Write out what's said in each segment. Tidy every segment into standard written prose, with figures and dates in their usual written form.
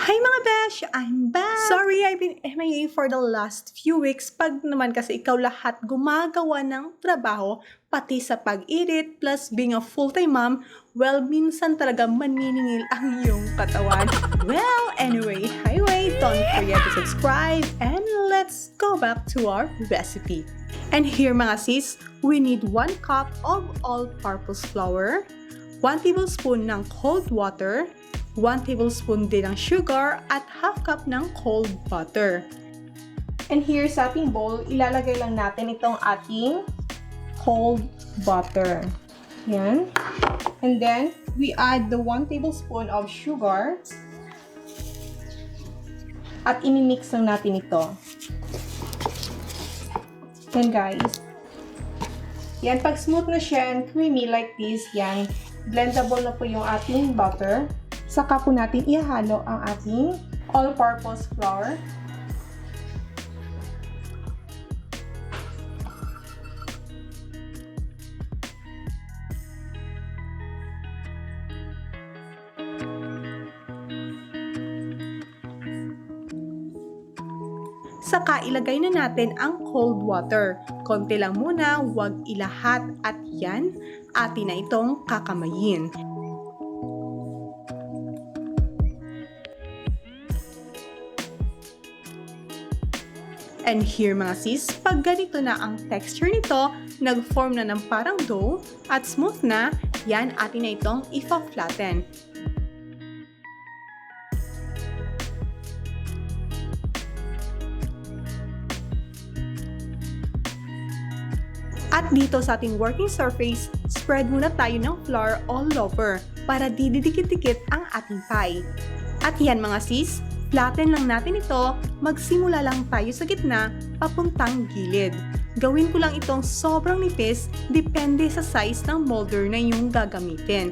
Hi mga besh! I'm back! Sorry, I've been MIA for the last few weeks. Pag naman kasi ikaw lahat gumagawa ng trabaho, pati sa pag-edit, plus being a full-time mom, well, minsan talaga maniningil ang iyong katawan. Well, anyway, don't forget to subscribe and let's go back to our recipe. And here mga sis, we need 1 cup of all-purpose flour, 1 tablespoon ng cold water, 1 tablespoon din ng sugar at half cup ng cold butter. And here sa ating bowl, ilalagay lang natin itong ating cold butter. Yan. And then, we add the 1 tablespoon of sugar. At imimix lang natin ito. Yan guys. Yan, pag smooth na siya and creamy like this, yan, blendable na po yung ating butter. Saka po natin ihalo ang ating all-purpose flour. Saka ilagay na natin ang cold water. Konti lang muna, huwag ilahat at yan, atin na itong kakamayin. And here mga sis, pag ganito na ang texture nito, nag-form na ng parang dough at smooth na, yan atin na itong ipa-flatten. At dito sa ating working surface, spread muna tayo ng flour all over para didikit-dikit ang ating pie. At yan mga sis, flatten lang natin ito, magsimula lang tayo sa gitna, papuntang gilid. Gawin ko lang itong sobrang nipis, depende sa size ng molder na yung gagamitin.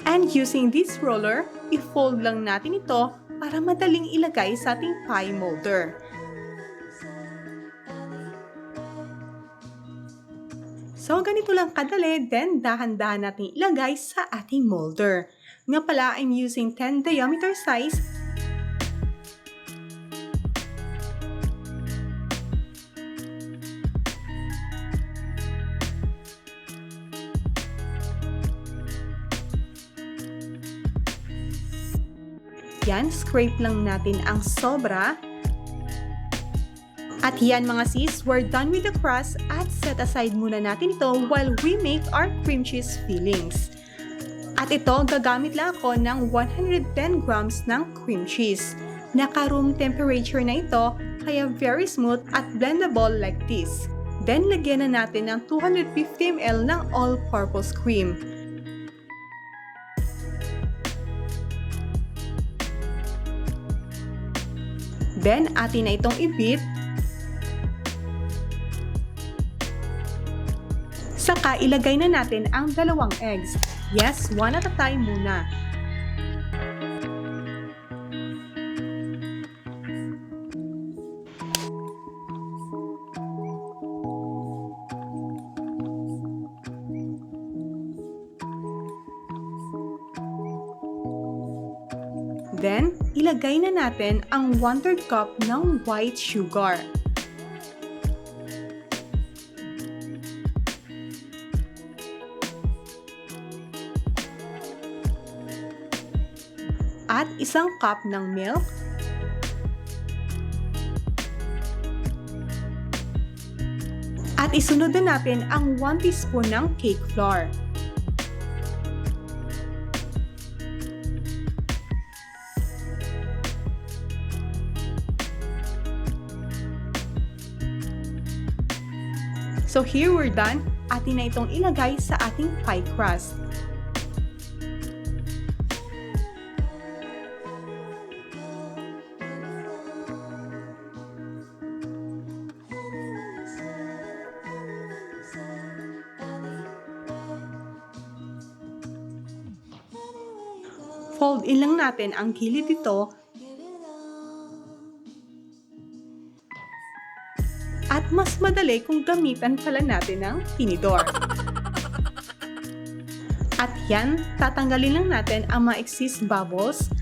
And using this roller, i-fold lang natin ito para madaling ilagay sa ating pie molder. So ganito lang kadali, then dahan-dahan natin ilagay sa ating molder. Nga pala, I'm using 10 diameter size. Yan, scrape lang natin ang sobra. At yan mga sis, we're done with the crust at set aside muna natin ito while we make our cream cheese fillings. At ito, gagamit lang ako ng 110 grams ng cream cheese. Naka-room temperature na ito, kaya very smooth at blendable like this. Then, lagyan na natin ng 250 ml ng all-purpose cream. Then, atin na itong i-beat. Saka, ilagay na natin ang 2 eggs. Yes, 1 at a time muna. Then, ilagay na natin ang 1/3 cup ng white sugar. At 1 cup ng milk. At isunod na natin ang 1 teaspoon ng cake flour. So here we're done. Atin na itong ilagay sa ating pie crust. Fold in lang natin ang gilid dito at mas madali kung gamitan pala natin ng tinidor. At yan, tatanggalin lang natin ang mga excess bubbles.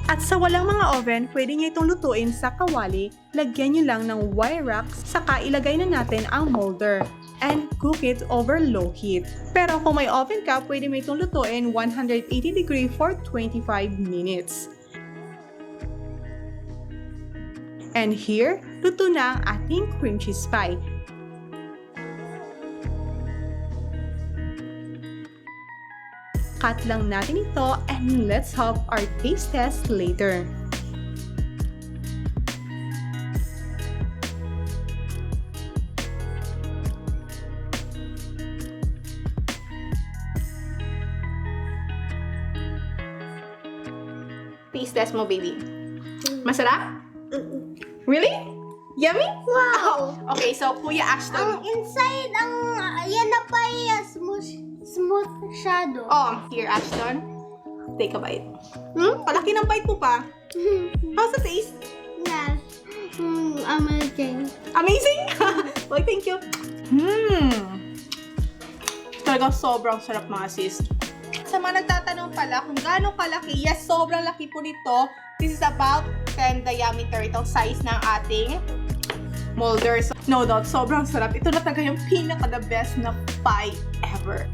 At sa walang mga oven, pwede nyo itong lutuin sa kawali, lagyan nyo lang ng wire rack, saka ilagay na natin ang molder and cook it over low heat. Pero kung may oven ka, pwede mo itong lutuin 180 degree for 25 minutes. And here, luto na ang ating cream cheese pie. Cut lang natin ito and let's have our taste test later. Taste test mo, baby. Masarap? Really? Yummy? Wow! Okay, so Kuya Ashton. Inside, yan na pa smooth shadow. Oh, here Ashton. Take a bite. Palaki ng bite mo pa. How's the taste? Yes. Amazing. Amazing? Well, thank you. Talagang sobrang sarap mga sis. Sa mga nagtatanong pala kung gaano kalaki, yes, sobrang laki po nito. This is about 10 diameter itong size ng ating molder. So, no doubt, sobrang sarap. Ito na talaga yung pinaka-the best na pie ever.